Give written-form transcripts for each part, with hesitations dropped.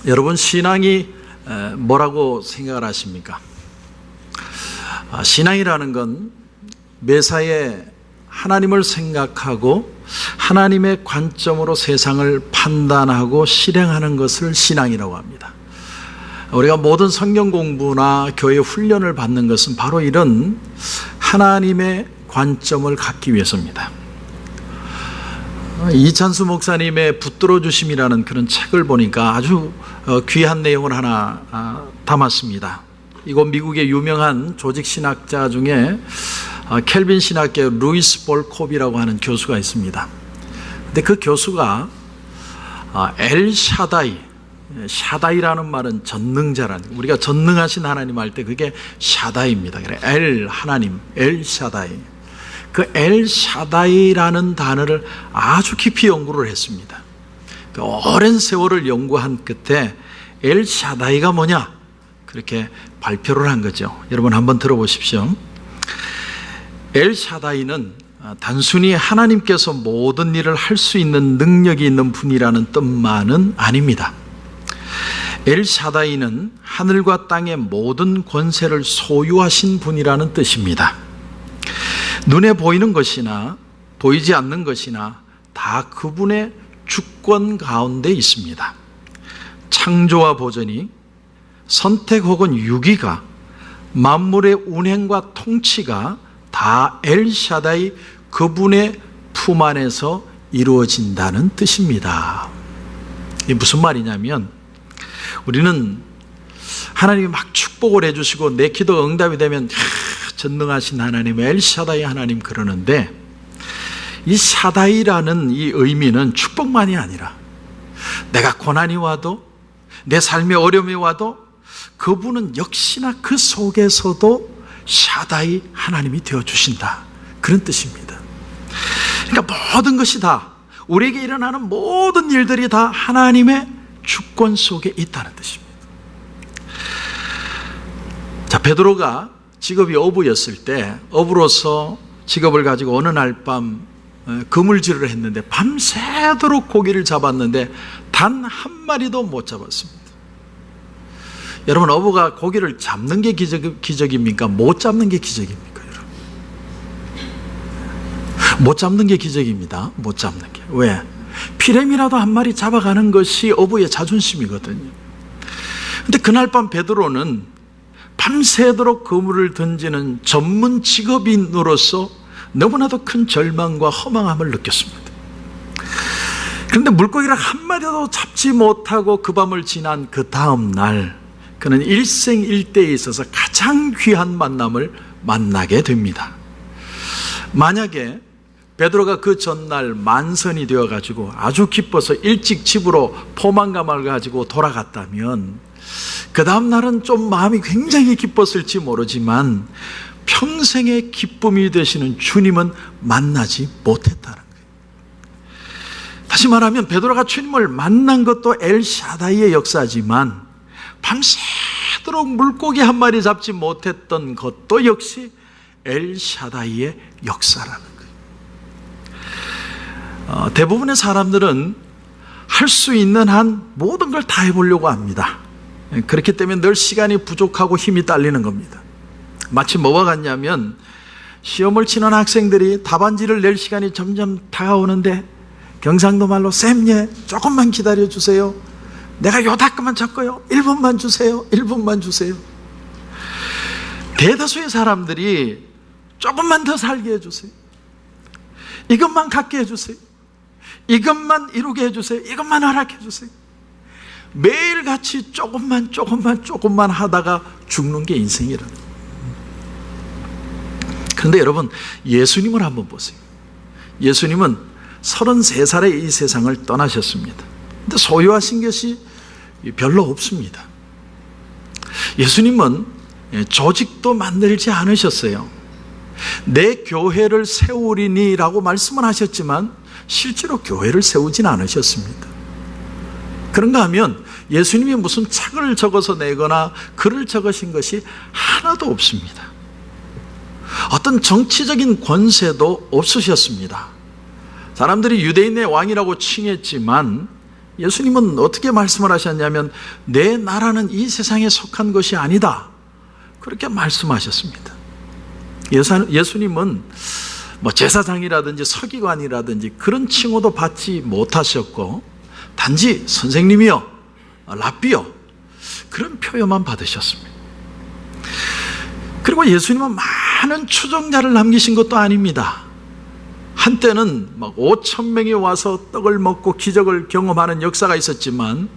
여러분, 신앙이 뭐라고 생각을 하십니까? 신앙이라는 건 매사에 하나님을 생각하고 하나님의 관점으로 세상을 판단하고 실행하는 것을 신앙이라고 합니다. 우리가 모든 성경 공부나 교회 훈련을 받는 것은 바로 이런 하나님의 관점을 갖기 위해서입니다. 이찬수 목사님의 붙들어 주심이라는 그런 책을 보니까 아주 귀한 내용을 하나 담았습니다. 이곳 미국의 유명한 조직 신학자 중에 켈빈 신학계 루이스 볼 콥이라고 하는 교수가 있습니다. 근데 그 교수가 엘 샤다이라는 말은 전능자라는, 우리가 전능하신 하나님 할 때 그게 샤다이입니다. 그래, 엘 하나님, 엘 샤다이. 그 엘 샤다이라는 단어를 아주 깊이 연구를 했습니다. 그 오랜 세월을 연구한 끝에 엘 샤다이가 뭐냐, 그렇게 발표를 한 거죠. 여러분 한번 들어보십시오. 엘 샤다이는 단순히 하나님께서 모든 일을 할 수 있는 능력이 있는 분이라는 뜻만은 아닙니다. 엘 샤다이는 하늘과 땅의 모든 권세를 소유하신 분이라는 뜻입니다. 눈에 보이는 것이나 보이지 않는 것이나 다 그분의 주권 가운데 있습니다. 창조와 보존이, 선택 혹은 유기가, 만물의 운행과 통치가 다 엘샤다이 그분의 품 안에서 이루어진다는 뜻입니다. 이게 무슨 말이냐면, 우리는 하나님이 막 축복을 해주시고 내 기도가 응답이 되면 전능하신 하나님, 엘샤다이 하나님 그러는데, 이 샤다이라는 이 의미는 축복만이 아니라 내가 고난이 와도, 내 삶에 어려움이 와도 그분은 역시나 그 속에서도 샤다이 하나님이 되어주신다, 그런 뜻입니다. 그러니까 모든 것이 다, 우리에게 일어나는 모든 일들이 다 하나님의 주권 속에 있다는 뜻입니다. 자, 베드로가 직업이 어부였을 때 어부로서 직업을 가지고 어느 날 밤 그물질을 했는데 밤새도록 고기를 잡았는데 단 한 마리도 못 잡았습니다. 여러분, 어부가 고기를 잡는 게 기적입니까? 못 잡는 게 기적입니까? 여러분, 못 잡는 게 기적입니다. 못 잡는 게. 왜? 피레미라도 한 마리 잡아가는 것이 어부의 자존심이거든요. 근데 그날 밤 베드로는 밤새도록 그물을 던지는 전문 직업인으로서 너무나도 큰 절망과 허망함을 느꼈습니다. 그런데 물고기를 한 마리도 잡지 못하고 그 밤을 지난 그 다음 날, 그는 일생일대에 있어서 가장 귀한 만남을 만나게 됩니다. 만약에 베드로가 그 전날 만선이 되어가지고 아주 기뻐서 일찍 집으로 포만감을 가지고 돌아갔다면 그 다음 날은 좀 마음이 굉장히 기뻤을지 모르지만 평생의 기쁨이 되시는 주님은 만나지 못했다는 거예요. 다시 말하면 베드로가 주님을 만난 것도 엘샤다이의 역사지만 밤새도록 물고기 한 마리 잡지 못했던 것도 역시 엘샤다이의 역사라는 거예요. 대부분의 사람들은 할 수 있는 한 모든 걸 다 해보려고 합니다. 그렇기 때문에 늘 시간이 부족하고 힘이 딸리는 겁니다. 마치 뭐와 같냐면, 시험을 치는 학생들이 답안지를 낼 시간이 점점 다가오는데 경상도 말로 쌤예 조금만 기다려주세요, 내가 요다그만 적고요, 1분만 주세요, 1분만 주세요. 대다수의 사람들이 조금만 더 살게 해주세요, 이것만 갖게 해주세요, 이것만 이루게 해주세요, 이것만 허락해 주세요. 매일같이 조금만 하다가 죽는 게 인생이라. 그런데 여러분, 예수님을 한번 보세요. 예수님은 33살에 이 세상을 떠나셨습니다. 근데 소유하신 것이 별로 없습니다. 예수님은 조직도 만들지 않으셨어요. 내 교회를 세우리니라고 말씀은 하셨지만 실제로 교회를 세우진 않으셨습니다. 그런가 하면 예수님이 무슨 책을 적어서 내거나 글을 적으신 것이 하나도 없습니다. 어떤 정치적인 권세도 없으셨습니다. 사람들이 유대인의 왕이라고 칭했지만 예수님은 어떻게 말씀을 하셨냐면 내 나라는 이 세상에 속한 것이 아니다, 그렇게 말씀하셨습니다. 예수님은 뭐 제사장이라든지 서기관이라든지 그런 칭호도 받지 못하셨고 단지 선생님이요, 랍비요, 그런 표현만 받으셨습니다. 그리고 예수님은 많은 추종자를 남기신 것도 아닙니다. 한때는 막 5,000명이 와서 떡을 먹고 기적을 경험하는 역사가 있었지만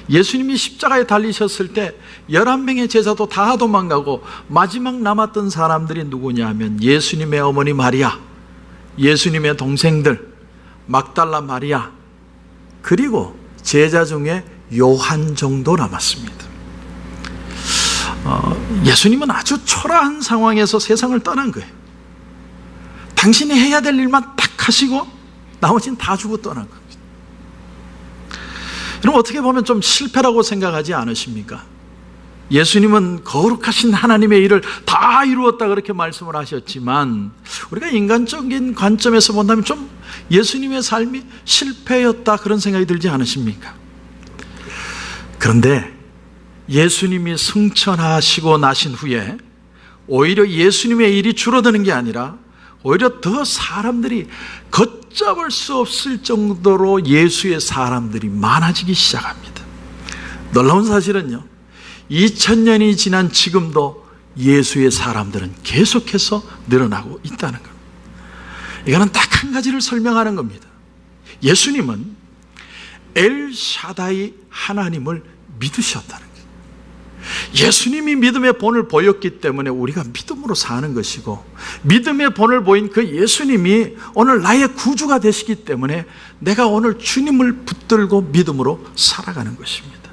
예수님이 십자가에 달리셨을 때 11명의 제자도 다 도망가고 마지막 남았던 사람들이 누구냐 하면 예수님의 어머니 마리아, 예수님의 동생들, 막달라 마리아, 그리고 제자 중에 요한 정도 남았습니다. 예수님은 아주 초라한 상황에서 세상을 떠난 거예요. 당신이 해야 될 일만 딱 하시고 나머지는 다 주고 떠난 겁니다. 여러분, 어떻게 보면 좀 실패라고 생각하지 않으십니까? 예수님은 거룩하신 하나님의 일을 다 이루었다 그렇게 말씀을 하셨지만 우리가 인간적인 관점에서 본다면 좀 예수님의 삶이 실패였다 그런 생각이 들지 않으십니까? 그런데 예수님이 승천하시고 나신 후에 오히려 예수님의 일이 줄어드는 게 아니라 오히려 더 사람들이 걷잡을 수 없을 정도로 예수의 사람들이 많아지기 시작합니다. 놀라운 사실은요, 2000년이 지난 지금도 예수의 사람들은 계속해서 늘어나고 있다는 겁니다. 이거는 딱 한 가지를 설명하는 겁니다. 예수님은 엘샤다이 하나님을 믿으셨다는 거예요. 예수님이 믿음의 본을 보였기 때문에 우리가 믿음으로 사는 것이고, 믿음의 본을 보인 그 예수님이 오늘 나의 구주가 되시기 때문에 내가 오늘 주님을 붙들고 믿음으로 살아가는 것입니다.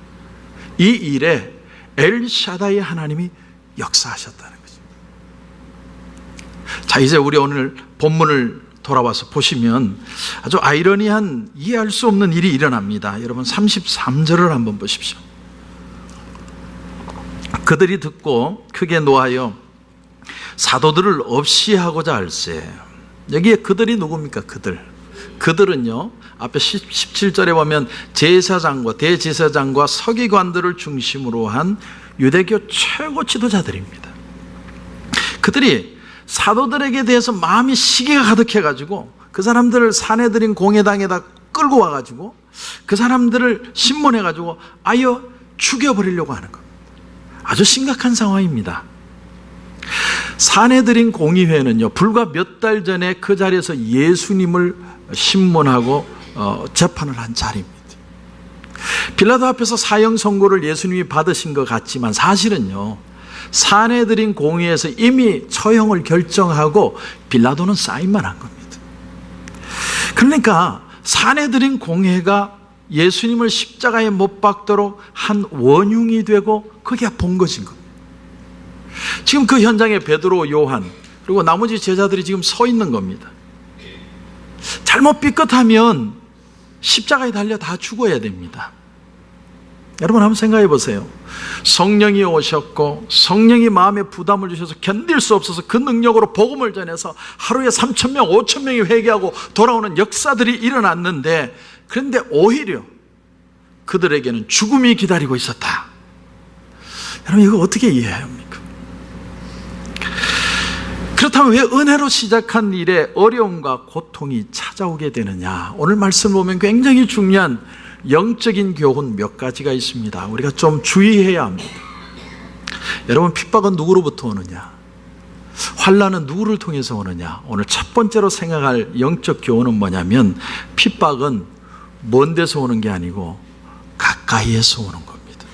이 일에 엘샤다이 하나님이 역사하셨다는 거죠. 자, 이제 우리 오늘 본문을 돌아와서 보시면 아주 아이러니한, 이해할 수 없는 일이 일어납니다. 여러분 33절을 한번 보십시오. 그들이 듣고 크게 노하여 사도들을 없이 하고자 할세. 여기에 그들이 누굽니까? 그들은요, 앞에 17절에 보면 제사장과 대제사장과 서기관들을 중심으로 한 유대교 최고 지도자들입니다. 그들이 사도들에게 대해서 마음이 시기가 가득해가지고 그 사람들을 사내들인 공회당에다 끌고 와가지고 그 사람들을 신문해가지고 아예 죽여버리려고 하는 겁니다. 아주 심각한 상황입니다. 사내들인 공의회는요, 불과 몇 달 전에 그 자리에서 예수님을 신문하고 재판을 한 자리입니다. 빌라도 앞에서 사형 선고를 예수님이 받으신 것 같지만 사실은요, 사내들인 공의회에서 이미 처형을 결정하고 빌라도는 사인만 한 겁니다. 그러니까 사내들인 공회가 예수님을 십자가에 못 박도록 한 원흉이 되고 거기에 본거진 겁니다. 지금 그 현장에 베드로, 요한 그리고 나머지 제자들이 지금 서 있는 겁니다. 잘못 삐끗하면 십자가에 달려 다 죽어야 됩니다. 여러분 한번 생각해 보세요. 성령이 오셨고 성령이 마음에 부담을 주셔서 견딜 수 없어서 그 능력으로 복음을 전해서 하루에 3,000명, 5,000명이 회개하고 돌아오는 역사들이 일어났는데, 그런데 오히려 그들에게는 죽음이 기다리고 있었다. 여러분 이거 어떻게 이해해야 합니까? 그렇다면 왜 은혜로 시작한 일에 어려움과 고통이 찾아오게 되느냐? 오늘 말씀을 보면 굉장히 중요한 영적인 교훈 몇 가지가 있습니다. 우리가 좀 주의해야 합니다. 여러분, 핍박은 누구로부터 오느냐? 환난은 누구를 통해서 오느냐? 오늘 첫 번째로 생각할 영적 교훈은 뭐냐면 핍박은 먼 데서 오는 게 아니고 가까이에서 오는 겁니다.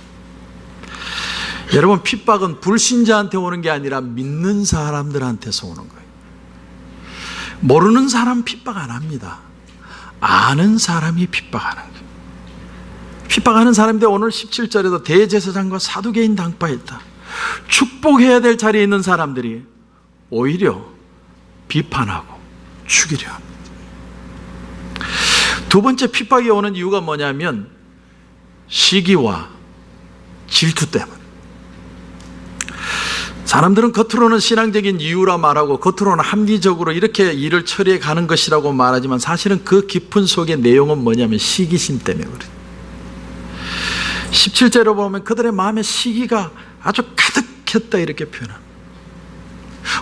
여러분, 핍박은 불신자한테 오는 게 아니라 믿는 사람들한테서 오는 거예요. 모르는 사람 핍박 안 합니다. 아는 사람이 핍박하는 거예요. 핍박하는 사람인데 오늘 17절에도 대제사장과 사두개인 당파했다. 축복해야 될 자리에 있는 사람들이 오히려 비판하고 죽이려 합니다. 두 번째 핍박이 오는 이유가 뭐냐면 시기와 질투 때문에. 사람들은 겉으로는 신앙적인 이유라 말하고 겉으로는 합리적으로 이렇게 일을 처리해 가는 것이라고 말하지만 사실은 그 깊은 속의 내용은 뭐냐면 시기심 때문에 그래요. 17절에 보면 그들의 마음에 시기가 아주 가득했다 이렇게 표현합니다.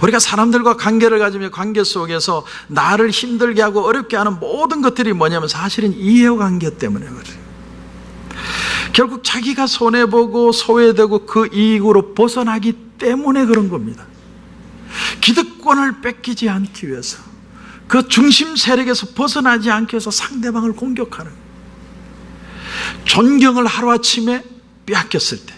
우리가 사람들과 관계를 가지며 관계 속에서 나를 힘들게 하고 어렵게 하는 모든 것들이 뭐냐면 사실은 이해관계 때문에 그래요. 결국 자기가 손해보고 소외되고 그 이익으로 벗어나기 때문에 그런 겁니다. 기득권을 뺏기지 않기 위해서, 그 중심 세력에서 벗어나지 않기 위해서 상대방을 공격하는 거예요. 존경을 하루아침에 빼앗겼을 때,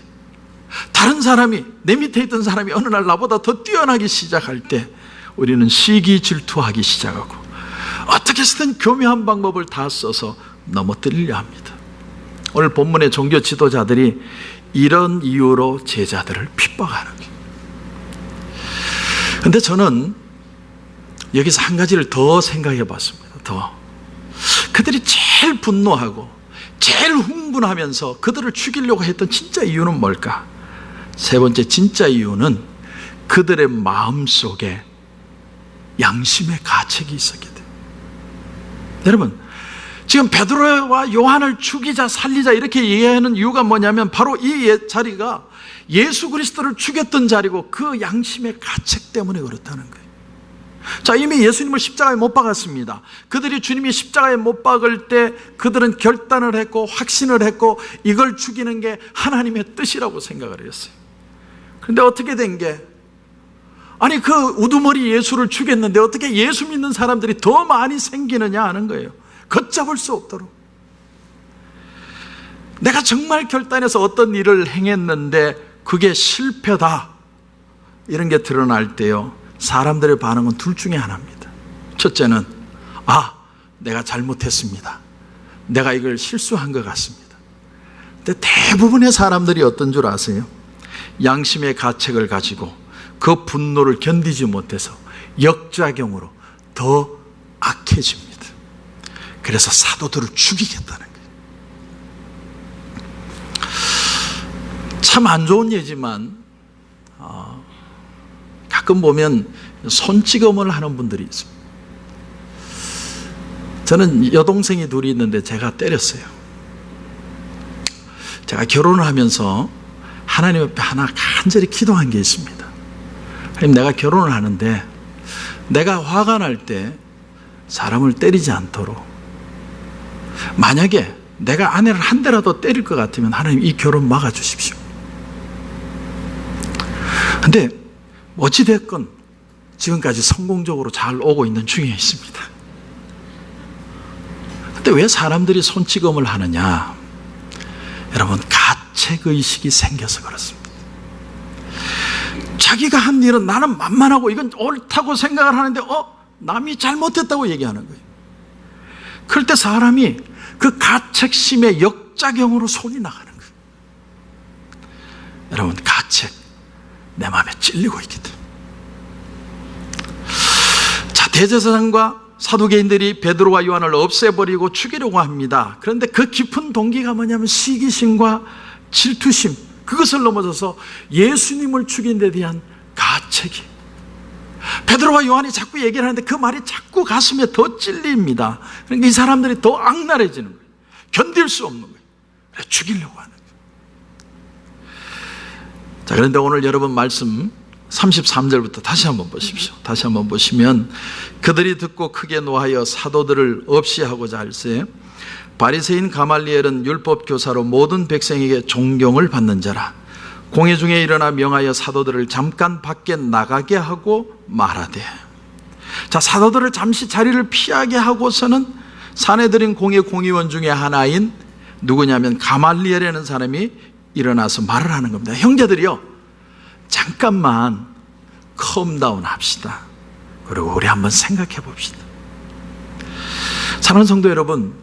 다른 사람이, 내 밑에 있던 사람이 어느 날 나보다 더 뛰어나기 시작할 때 우리는 시기 질투하기 시작하고 어떻게 해서든 교묘한 방법을 다 써서 넘어뜨리려 합니다. 오늘 본문의 종교 지도자들이 이런 이유로 제자들을 핍박하는 거예요. 그런데 저는 여기서 한 가지를 더 생각해 봤습니다. 그들이 제일 분노하고 제일 흥분하면서 그들을 죽이려고 했던 진짜 이유는 뭘까? 세 번째 진짜 이유는 그들의 마음속에 양심의 가책이 있었기 때문에. 여러분, 지금 베드로와 요한을 죽이자 살리자 이렇게 얘기하는 이유가 뭐냐면 바로 이 자리가 예수 그리스도를 죽였던 자리고 그 양심의 가책 때문에 그렇다는 거예요. 자, 이미 예수님을 십자가에 못 박았습니다. 그들이 주님이 십자가에 못 박을 때 그들은 결단을 했고 확신을 했고 이걸 죽이는 게 하나님의 뜻이라고 생각을 했어요. 그런데 어떻게 된 게, 아니 그 우두머리 예수를 죽였는데 어떻게 예수 믿는 사람들이 더 많이 생기느냐 하는 거예요. 걷잡을 수 없도록. 내가 정말 결단해서 어떤 일을 행했는데 그게 실패다, 이런 게 드러날 때요, 사람들의 반응은 둘 중에 하나입니다. 첫째는 내가 잘못했습니다, 내가 이걸 실수한 것 같습니다. 근데 대부분의 사람들이 어떤 줄 아세요? 양심의 가책을 가지고 그 분노를 견디지 못해서 역작용으로 더 악해집니다. 그래서 사도들을 죽이겠다는 거예요. 참 안 좋은 예지만 가끔 보면 손찌검을 하는 분들이 있습니다. 저는 여동생이 둘이 있는데 제가 때렸어요. 제가 결혼을 하면서 하나님 앞에 하나 간절히 기도한 게 있습니다. 하나님, 내가 결혼을 하는데 내가 화가 날 때 사람을 때리지 않도록, 만약에 내가 아내를 한 대라도 때릴 것 같으면 하나님 이 결혼 막아주십시오. 근데 어찌됐건 지금까지 성공적으로 잘 오고 있는 중에 있습니다. 근데 왜 사람들이 손찌검을 하느냐? 여러분, 가책의식이 생겨서 그렇습니다. 자기가 한 일은 나는 만만하고 이건 옳다고 생각을 하는데 남이 잘못했다고 얘기하는 거예요. 그럴 때 사람이 그 가책심의 역작용으로 손이 나가는 거예요. 여러분, 가책 내 마음에 찔리고 있기 때문에. 자, 대제사장과 사두개인들이 베드로와 요한을 없애버리고 죽이려고 합니다. 그런데 그 깊은 동기가 뭐냐면 시기심과 질투심, 그것을 넘어서서 예수님을 죽인 데 대한 가책이. 베드로와 요한이 자꾸 얘기를 하는데 그 말이 자꾸 가슴에 더 찔립니다. 그러니까 이 사람들이 더 악랄해지는 거예요. 견딜 수 없는 거예요. 그래서 죽이려고 하는 거예요. 자, 그런데 오늘 여러분 말씀 33절부터 다시 한번 보십시오. 다시 한번 보시면, 그들이 듣고 크게 노하여 사도들을 없이 하고자 할세 바리새인 가말리엘은 율법 교사로 모든 백성에게 존경을 받는 자라. 공회 중에 일어나 명하여 사도들을 잠깐 밖에 나가게 하고 말하되. 자, 사도들을 잠시 자리를 피하게 하고서는 사내들인 공회 공의원 중에 하나인 누구냐면 가말리엘이라는 사람이 일어나서 말을 하는 겁니다. 형제들이요, 잠깐만 컴다운 합시다. 그리고 우리 한번 생각해 봅시다. 사랑하는 성도 여러분,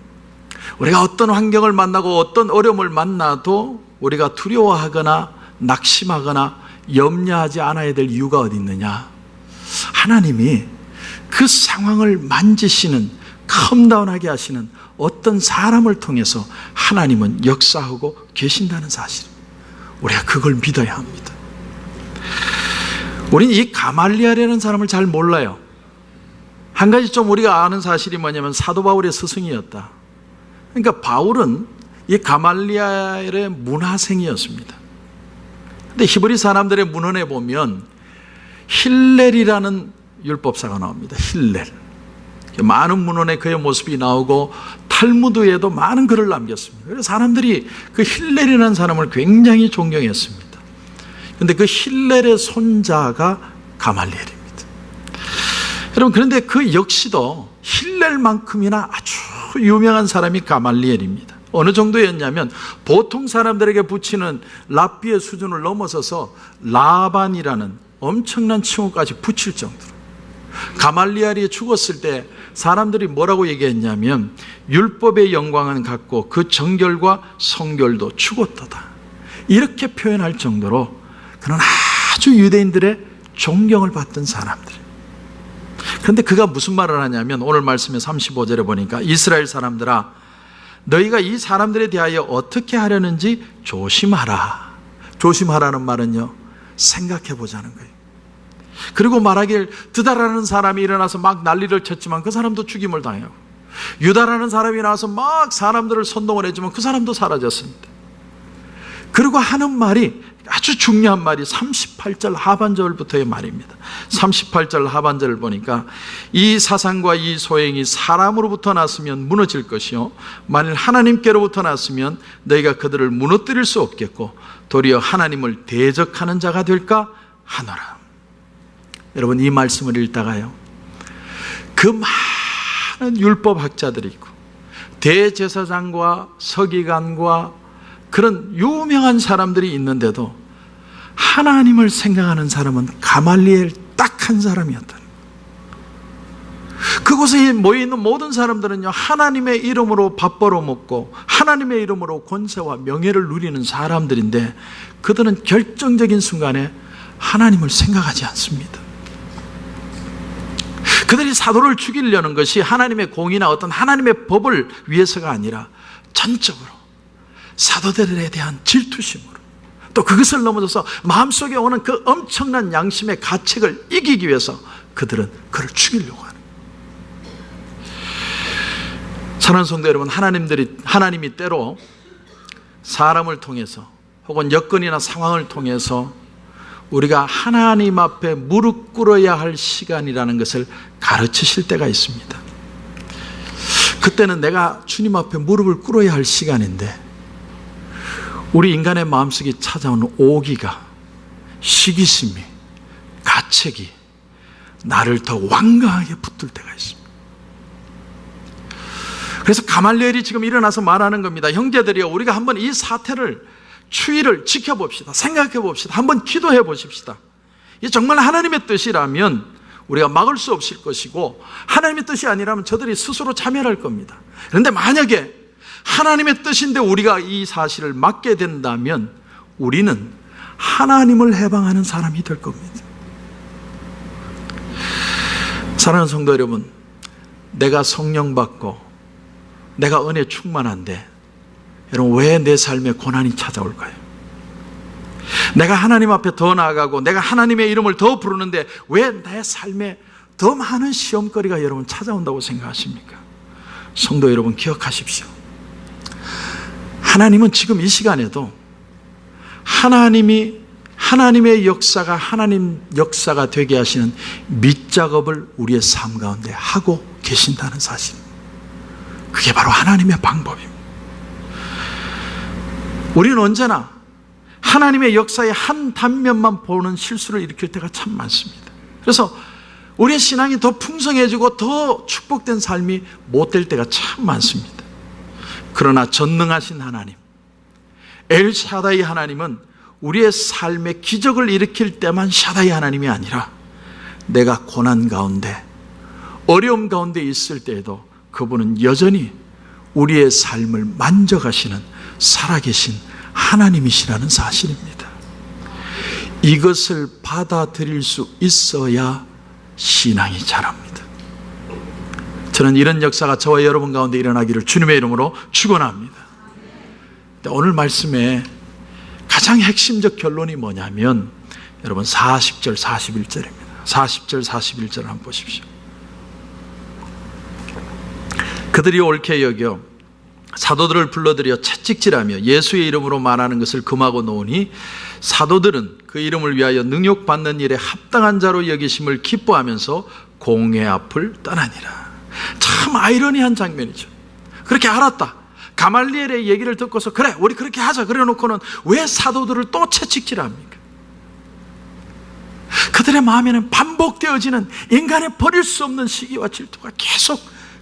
우리가 어떤 환경을 만나고 어떤 어려움을 만나도 우리가 두려워하거나 낙심하거나 염려하지 않아야 될 이유가 어디 있느냐? 하나님이 그 상황을 만지시는, 컴다운하게 하시는 어떤 사람을 통해서 하나님은 역사하고 계신다는 사실, 우리가 그걸 믿어야 합니다. 우리는 이 가말리엘이라는 사람을 잘 몰라요. 한 가지 좀 우리가 아는 사실이 뭐냐면 사도 바울의 스승이었다. 그러니까 바울은 이 가말리엘의 문화생이었습니다. 근데 히브리 사람들의 문헌에 보면 힐렐이라는 율법사가 나옵니다. 힐렐. 많은 문헌에 그의 모습이 나오고 탈무드에도 많은 글을 남겼습니다. 그래서 사람들이 그 힐렐이라는 사람을 굉장히 존경했습니다. 그런데 그 힐렐의 손자가 가말리엘입니다. 여러분, 그런데 그 역시도 힐렐만큼이나 아주 유명한 사람이 가말리엘입니다. 어느 정도였냐면 보통 사람들에게 붙이는 랍비의 수준을 넘어서서 라반이라는 엄청난 칭호까지 붙일 정도로, 가말리엘이 죽었을 때 사람들이 뭐라고 얘기했냐면 율법의 영광은 같고 그 정결과 성결도 죽었도다, 이렇게 표현할 정도로 그는 아주 유대인들의 존경을 받던 사람들. 그런데 그가 무슨 말을 하냐면 오늘 말씀의 35절에 보니까 이스라엘 사람들아, 너희가 이 사람들에 대하여 어떻게 하려는지 조심하라. 조심하라는 말은요, 생각해 보자는 거예요. 그리고 말하길 드다라는 사람이 일어나서 막 난리를 쳤지만 그 사람도 죽임을 당하고, 유다라는 사람이 나와서 막 사람들을 선동을 했지만 그 사람도 사라졌습니다. 그리고 하는 말이 아주 중요한 말이 38절 하반절부터의 말입니다. 38절 하반절을 보니까 이 사상과 이 소행이 사람으로부터 났으면 무너질 것이요 만일 하나님께로부터 났으면 너희가 그들을 무너뜨릴 수 없겠고 도리어 하나님을 대적하는 자가 될까 하노라. 여러분, 이 말씀을 읽다가요, 그 많은 율법학자들이 있고 대제사장과 서기관과 그런 유명한 사람들이 있는데도 하나님을 생각하는 사람은 가말리엘 딱 한 사람이었다. 그곳에 모여있는 모든 사람들은요, 하나님의 이름으로 밥 벌어먹고 하나님의 이름으로 권세와 명예를 누리는 사람들인데 그들은 결정적인 순간에 하나님을 생각하지 않습니다. 그들이 사도를 죽이려는 것이 하나님의 공의나 어떤 하나님의 법을 위해서가 아니라 전적으로 사도들에 대한 질투심으로, 또 그것을 넘어서서 마음속에 오는 그 엄청난 양심의 가책을 이기기 위해서 그들은 그를 죽이려고 하는 거예요. 사랑하는 성도 여러분, 하나님이 때로 사람을 통해서 혹은 여건이나 상황을 통해서 우리가 하나님 앞에 무릎 꿇어야 할 시간이라는 것을 가르치실 때가 있습니다. 그때는 내가 주님 앞에 무릎을 꿇어야 할 시간인데 우리 인간의 마음속에 찾아오는 오기가, 시기심이, 가책이 나를 더 완강하게 붙들 때가 있습니다. 그래서 가말리엘이 지금 일어나서 말하는 겁니다. 형제들이여, 우리가 한번 이 사태를, 추이를 지켜봅시다. 생각해 봅시다. 한번 기도해 보십시다. 이게 정말 하나님의 뜻이라면 우리가 막을 수 없을 것이고, 하나님의 뜻이 아니라면 저들이 스스로 자멸할 겁니다. 그런데 만약에 하나님의 뜻인데 우리가 이 사실을 막게 된다면 우리는 하나님을 해방하는 사람이 될 겁니다. 사랑하는 성도 여러분, 내가 성령 받고 내가 은혜 충만한데 여러분, 왜 내 삶에 고난이 찾아올까요? 내가 하나님 앞에 더 나아가고 내가 하나님의 이름을 더 부르는데 왜 내 삶에 더 많은 시험거리가 여러분 찾아온다고 생각하십니까? 성도 여러분, 기억하십시오. 하나님은 지금 이 시간에도 하나님의 역사가 하나님 역사가 되게 하시는 밑작업을 우리의 삶 가운데 하고 계신다는 사실, 그게 바로 하나님의 방법입니다. 우리는 언제나 하나님의 역사의 한 단면만 보는 실수를 일으킬 때가 참 많습니다. 그래서 우리의 신앙이 더 풍성해지고 더 축복된 삶이 못 될 때가 참 많습니다. 그러나 전능하신 하나님, 엘샤다이 하나님은 우리의 삶에 기적을 일으킬 때만 샤다이 하나님이 아니라 내가 고난 가운데, 어려움 가운데 있을 때에도 그분은 여전히 우리의 삶을 만져가시는 살아계신 하나님이시라는 사실입니다. 이것을 받아들일 수 있어야 신앙이 자랍니다. 저는 이런 역사가 저와 여러분 가운데 일어나기를 주님의 이름으로 축원합니다. 오늘 말씀의 가장 핵심적 결론이 뭐냐면 여러분 40절 41절입니다. 40절 41절을 한번 보십시오. 그들이 옳게 여겨 사도들을 불러들여 채찍질하며 예수의 이름으로 말하는 것을 금하고 놓으니 사도들은 그 이름을 위하여 능욕받는 일에 합당한 자로 여기심을 기뻐하면서 공회 앞을 떠나니라. 참 아이러니한 장면이죠. 그렇게 알았다. 가말리엘의 얘기를 듣고서 그래 우리 그렇게 하자 그래 놓고는 왜 사도들을 또 채찍질합니까? 그들의 마음에는 반복되어지는 인간의 버릴 수 없는 시기와 질투가 계속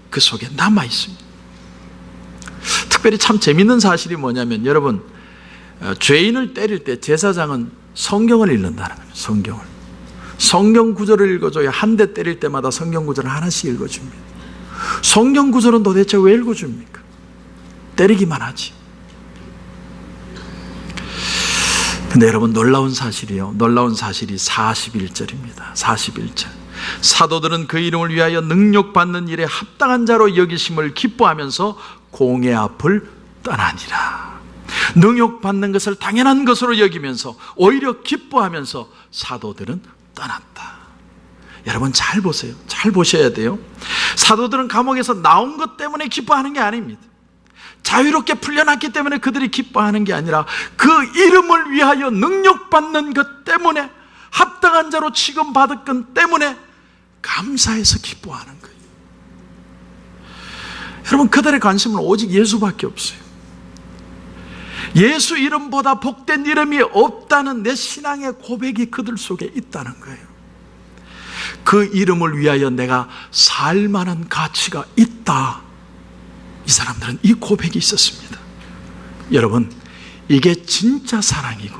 그 속에 남아 있습니다. 특별히 참 재밌는 사실이 뭐냐면 여러분, 죄인을 때릴 때 제사장은 성경을 읽는다는 거예요. 성경 구절을 읽어줘야 한 대 때릴 때마다 성경 구절을 하나씩 읽어줍니다. 성경 구절은 도대체 왜 읽어줍니까? 때리기만 하지. 근데 여러분 놀라운 사실이 41절입니다. 41절. 사도들은 그 이름을 위하여 능욕받는 일에 합당한 자로 여기심을 기뻐하면서 공회 앞을 떠나니라. 능욕받는 것을 당연한 것으로 여기면서 오히려 기뻐하면서 사도들은 떠났다. 여러분 잘 보세요. 잘 보셔야 돼요. 사도들은 감옥에서 나온 것 때문에 기뻐하는 게 아닙니다. 자유롭게 풀려났기 때문에 그들이 기뻐하는 게 아니라 그 이름을 위하여 능욕받는 것 때문에, 합당한 자로 취급받은 것 때문에 감사해서 기뻐하는 거예요. 여러분 그들의 관심은 오직 예수밖에 없어요. 예수 이름보다 복된 이름이 없다는 내 신앙의 고백이 그들 속에 있다는 거예요. 그 이름을 위하여 내가 살 만한 가치가 있다. 이 사람들은 이 고백이 있었습니다. 여러분 이게 진짜 사랑이고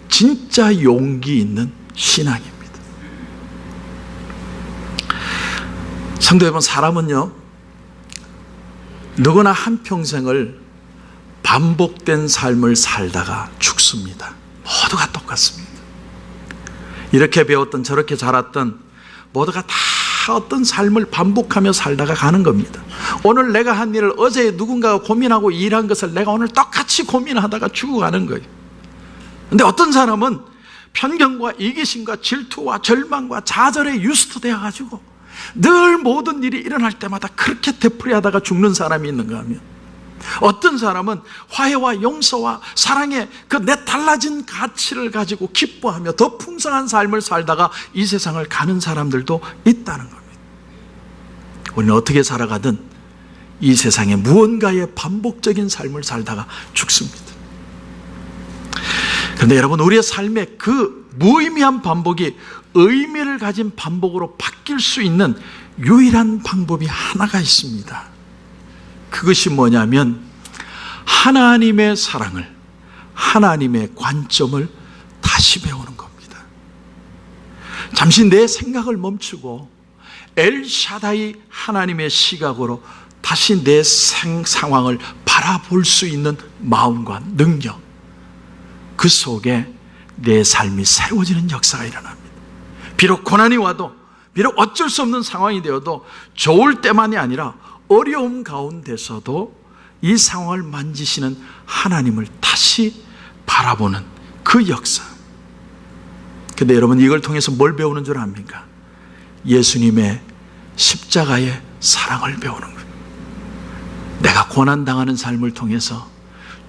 진짜 용기 있는 신앙입니다. 성도 여러분, 사람은요 누구나 한평생을 반복된 삶을 살다가 죽습니다. 모두가 똑같습니다. 이렇게 배웠던 저렇게 자랐던 모두가 다 어떤 삶을 반복하며 살다가 가는 겁니다. 오늘 내가 한 일을 어제 누군가가 고민하고 일한 것을 내가 오늘 똑같이 고민하다가 죽어가는 거예요. 그런데 어떤 사람은 편견과 이기심과 질투와 절망과 좌절에 유스트되어 가지고 늘 모든 일이 일어날 때마다 그렇게 되풀이하다가 죽는 사람이 있는가 하면, 어떤 사람은 화해와 용서와 사랑의 그 내 달라진 가치를 가지고 기뻐하며 더 풍성한 삶을 살다가 이 세상을 가는 사람들도 있다는 겁니다. 우리는 어떻게 살아가든 이 세상에 무언가의 반복적인 삶을 살다가 죽습니다. 그런데 여러분, 우리의 삶의 그 무의미한 반복이 의미를 가진 반복으로 바뀔 수 있는 유일한 방법이 하나가 있습니다. 그것이 뭐냐면 하나님의 사랑을, 하나님의 관점을 다시 배우는 겁니다. 잠시 내 생각을 멈추고 엘샤다이 하나님의 시각으로 다시 내 상황을 바라볼 수 있는 마음과 능력, 그 속에 내 삶이 새로워지는 역사가 일어납니다. 비록 고난이 와도, 비록 어쩔 수 없는 상황이 되어도, 좋을 때만이 아니라 어려움 가운데서도 이 상황을 만지시는 하나님을 다시 바라보는 그 역사. 근데 여러분, 이걸 통해서 뭘 배우는 줄 압니까? 예수님의 십자가의 사랑을 배우는 거예요. 내가 고난당하는 삶을 통해서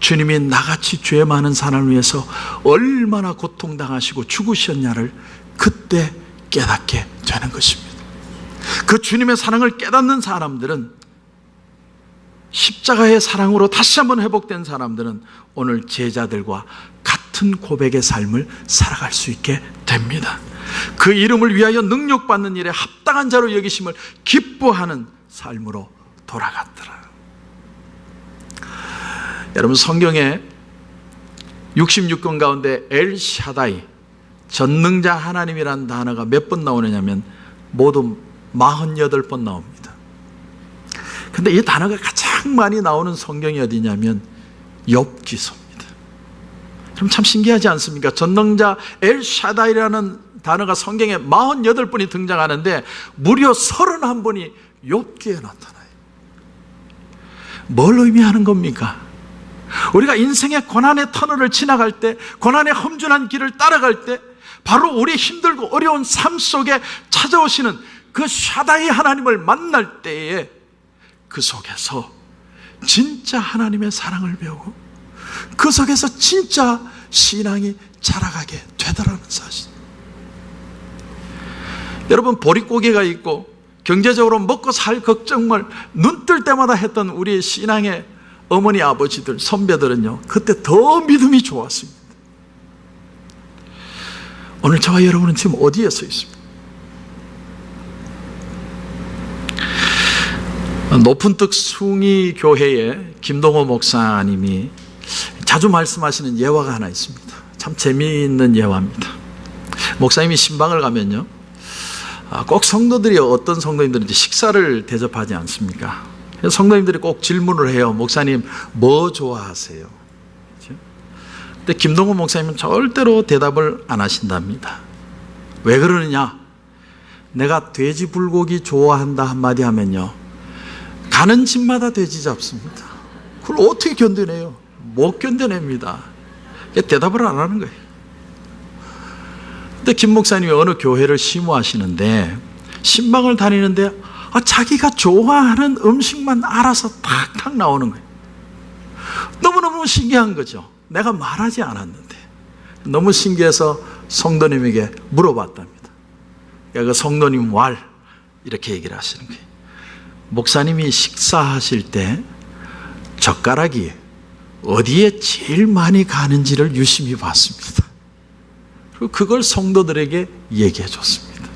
주님이 나같이 죄 많은 사람을 위해서 얼마나 고통당하시고 죽으셨냐를 그때 깨닫게 되는 것입니다. 그 주님의 사랑을 깨닫는 사람들은, 십자가의 사랑으로 다시 한번 회복된 사람들은 오늘 제자들과 같은 고백의 삶을 살아갈 수 있게 됩니다. 그 이름을 위하여 능욕받는 일에 합당한 자로 여기심을 기뻐하는 삶으로 돌아갔더라. 여러분, 성경에 66권 가운데 엘샤다이, 전능자 하나님이라는 단어가 몇 번 나오느냐면 모두 48번 나옵니다. 근데 이 단어가 가장 많이 나오는 성경이 어디냐면 욥기서입니다. 그럼 참 신기하지 않습니까? 전능자 엘샤다이라는 단어가 성경에 48번이 등장하는데 무려 31번이 욥기에 나타나요. 뭘 의미하는 겁니까? 우리가 인생의 고난의 터널을 지나갈 때, 고난의 험준한 길을 따라갈 때, 바로 우리 힘들고 어려운 삶 속에 찾아오시는 그 샤다이 하나님을 만날 때에 그 속에서 진짜 하나님의 사랑을 배우고 그 속에서 진짜 신앙이 자라가게 되더라는 사실. 여러분, 보릿고개가 있고 경제적으로 먹고 살 걱정을 눈 뜰 때마다 했던 우리 신앙의 어머니, 아버지들, 선배들은요, 그때 더 믿음이 좋았습니다. 오늘 저와 여러분은 지금 어디에 서 있습니까? 높은뜰 숭이 교회의 김동호 목사님이 자주 말씀하시는 예화가 하나 있습니다. 참 재미있는 예화입니다. 목사님이 신방을 가면요, 꼭 성도들이, 어떤 성도님들은 식사를 대접하지 않습니까? 그래서 성도님들이 꼭 질문을 해요. 목사님, 뭐 좋아하세요? 근데 김동호 목사님은 절대로 대답을 안 하신답니다. 왜 그러느냐? 내가 돼지 불고기 좋아한다 한마디 하면요, 가는 집마다 돼지 잡습니다. 그걸 어떻게 견뎌내요? 못 견뎌냅니다. 대답을 안 하는 거예요. 근데 김 목사님이 어느 교회를 심호하시는데 신방을 다니는데 자기가 좋아하는 음식만 알아서 탁탁 나오는 거예요. 너무너무 신기한 거죠. 내가 말하지 않았는데. 너무 신기해서 성도님에게 물어봤답니다. 그 성도님 말 이렇게 얘기를 하시는 거예요. 목사님이 식사하실 때 젓가락이 어디에 제일 많이 가는지를 유심히 봤습니다. 그리고 그걸 성도들에게 얘기해 줬습니다.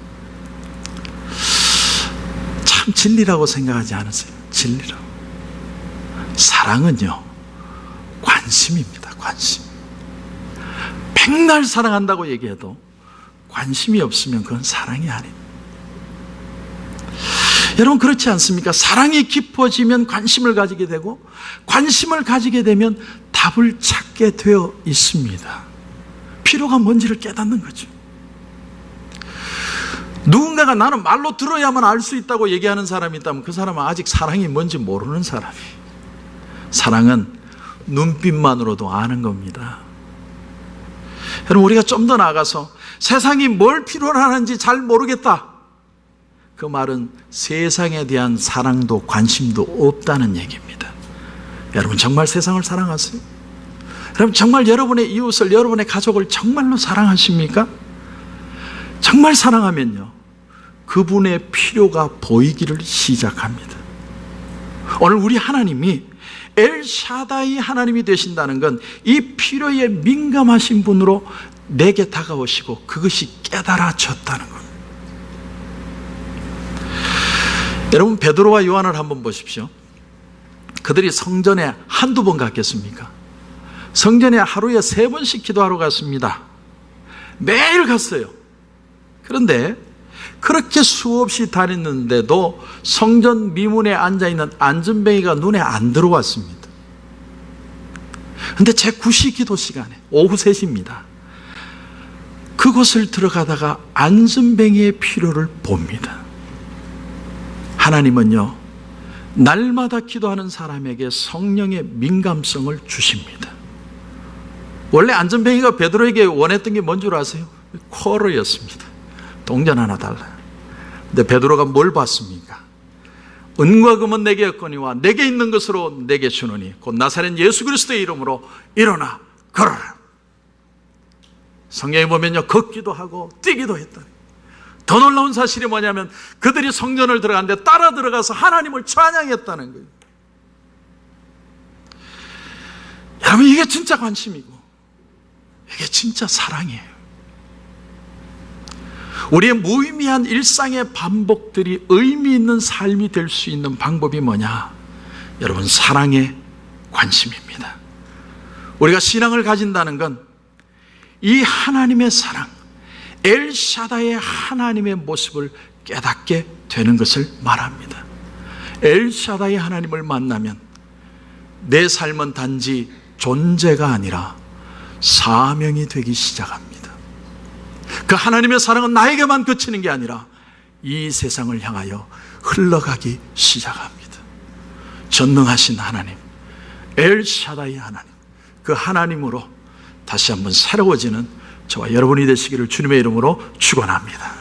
참 진리라고 생각하지 않으세요? 진리라고. 사랑은요, 관심입니다. 관심. 백날 사랑한다고 얘기해도 관심이 없으면 그건 사랑이 아닙니다. 여러분, 그렇지 않습니까? 사랑이 깊어지면 관심을 가지게 되고, 관심을 가지게 되면 답을 찾게 되어 있습니다. 필요가 뭔지를 깨닫는 거죠. 누군가가 나는 말로 들어야만 알 수 있다고 얘기하는 사람이 있다면 그 사람은 아직 사랑이 뭔지 모르는 사람이에요. 사랑은 눈빛만으로도 아는 겁니다. 여러분, 우리가 좀 더 나아가서 세상이 뭘 필요로 하는지 잘 모르겠다, 그 말은 세상에 대한 사랑도 관심도 없다는 얘기입니다. 여러분, 정말 세상을 사랑하세요? 여러분, 정말 여러분의 이웃을, 여러분의 가족을 정말로 사랑하십니까? 정말 사랑하면요, 그분의 필요가 보이기를 시작합니다. 오늘 우리 하나님이 엘샤다이 하나님이 되신다는 건 이 필요에 민감하신 분으로 내게 다가오시고 그것이 깨달아졌다는 겁니다. 여러분, 베드로와 요한을 한번 보십시오. 그들이 성전에 한두 번 갔겠습니까? 성전에 하루에 3번씩 기도하러 갔습니다. 매일 갔어요. 그런데 그렇게 수없이 다녔는데도 성전 미문에 앉아있는 안전뱅이가 눈에 안 들어왔습니다. 그런데 제9시 기도 시간에 오후 3시입니다. 그곳을 들어가다가 안전뱅이의 필요를 봅니다. 하나님은요, 날마다 기도하는 사람에게 성령의 민감성을 주십니다. 원래 안전뱅이가 베드로에게 원했던 게 뭔 줄 아세요? 쿼러였습니다. 동전 하나 달라. 근데 베드로가 뭘 받습니까? 은과 금은 내게 없거니와 내게 있는 것으로 내게 주노니 곧 나사렛 예수 그리스도의 이름으로 일어나 걸어라. 성경에 보면요, 걷기도 하고 뛰기도 했다. 더 놀라운 사실이 뭐냐면 그들이 성전을 들어갔는데 따라 들어가서 하나님을 찬양했다는 거예요. 여러분, 이게 진짜 관심이고 이게 진짜 사랑이에요. 우리의 무의미한 일상의 반복들이 의미 있는 삶이 될 수 있는 방법이 뭐냐? 여러분, 사랑의 관심입니다. 우리가 신앙을 가진다는 건 이 하나님의 사랑, 엘샤다의 하나님의 모습을 깨닫게 되는 것을 말합니다. 엘샤다의 하나님을 만나면 내 삶은 단지 존재가 아니라 사명이 되기 시작합니다. 그 하나님의 사랑은 나에게만 그치는 게 아니라 이 세상을 향하여 흘러가기 시작합니다. 전능하신 하나님, 엘샤다이 하나님, 그 하나님으로 다시 한번 새로워지는 저와 여러분이 되시기를 주님의 이름으로 축원합니다.